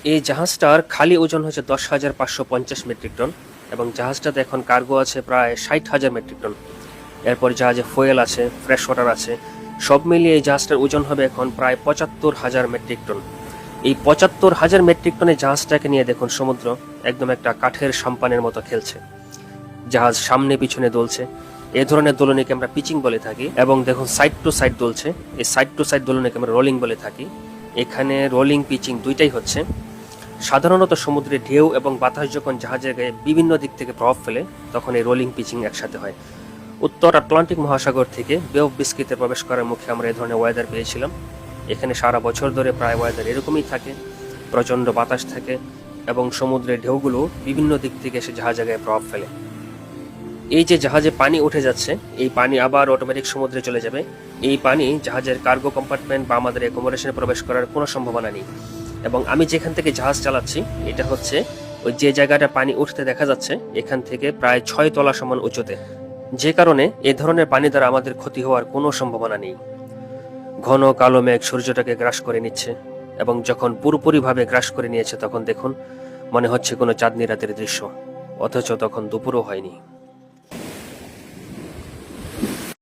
এই জাহাজটার খালি ওজন হচ্ছে 10,550 মেট্রিক টন এবং জাহাজটাতে এখন কার্গো আছে প্রায় 60,000 মেট্রিক টন। এরপর জাহাজে ফুয়েল আছে, ফ্রেশ ওয়াটার আছে, সব মিলিয়ে এই জাহাজটার ওজন হবে এখন প্রায় 75,000 মেট্রিক টন। এই 75,000 মেট্রিক টনের জাহাজটাকে নিয়ে দেখুন সমুদ্র একদম একটা কাঠের সাম্পানের মতো খেলছে। জাহাজ সামনে পিছনে দোলছে, এ ধরনের দোলনীকে আমরা পিচিং বলে থাকি। এবং দেখুন সাইড টু সাইড দোলছে, এই সাইড টু সাইড দোলনীকে আমরা রোলিং বলে থাকি। এখানে রোলিং পিচিং দুইটাই হচ্ছে। সাধারণত সমুদ্রে ঢেউ এবং বাতাস যখন জাহাজের গায়ে বিভিন্ন দিক থেকে প্রভাব ফেলে তখন এই রোলিং পিচিং একসাথে হয়। উত্তর আটলান্টিক মহাসাগর থেকে বে অফ বিস্কিতে প্রবেশ করার মুখে আমরা এই ধরনের ওয়েদার পেয়েছিলাম। এখানে সারা বছর ধরে প্রায় ওয়েদার এরকমই থাকে, প্রচণ্ড বাতাস থাকে এবং সমুদ্রের ঢেউগুলো বিভিন্ন দিক থেকে এসে জাহাজের গায়ে প্রভাব ফেলে। এই যে জাহাজে পানি উঠে যাচ্ছে, এই পানি আবার অটোমেটিক সমুদ্রে চলে যাবে। এই পানি জাহাজের কার্গো কম্পার্টমেন্ট বা আমাদের অ্যাকোমোডেশনে প্রবেশ করার কোনো সম্ভাবনা নেই। এবং আমি যেখান থেকে জাহাজ চালাচ্ছি এটা হচ্ছে ওই যে জায়গাটা পানি উঠতে দেখা যাচ্ছে এখান থেকে প্রায় 6 তলা সমান উঁচুতে, যে কারণে এ ধরনের পানি দ্বারা আমাদের ক্ষতি হওয়ার কোনো সম্ভাবনা নেই। ঘন কালো মেঘ সূর্যটাকে গ্রাস করে নিচ্ছে এবং যখন পুরোপুরিভাবে গ্রাস করে নিয়েছে তখন দেখুন মনে হচ্ছে কোনো চাঁদনি রাতের দৃশ্য, অথচ তখন দুপুরও হয়নি।